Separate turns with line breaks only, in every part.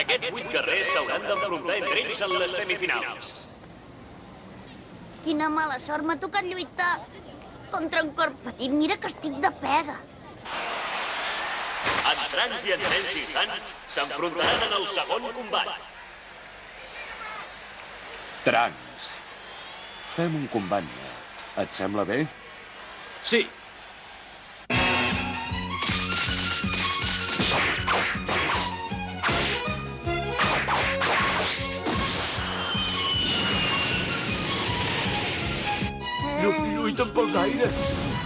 Aquests 8 guerrers s'hauran d'enfrontar entre ells en les semifinals.
Quina mala sort, m'ha tocat lluitar contra un cor petit. Mira que estic de pega.
En Trunks i en Tensi Han s'enfrontaran en el segon combat.
Trunks, fem un combat net. Et sembla bé?
Sí. Lluiten pel gaire.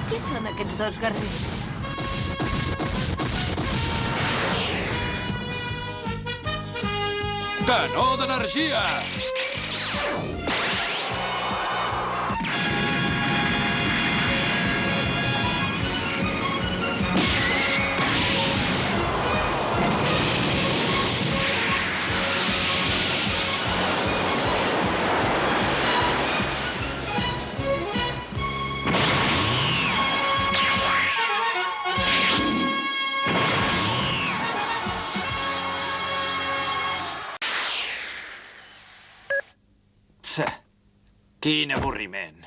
Qui són aquests dos guerrers?
Canó d'energia!
Quin avorriment.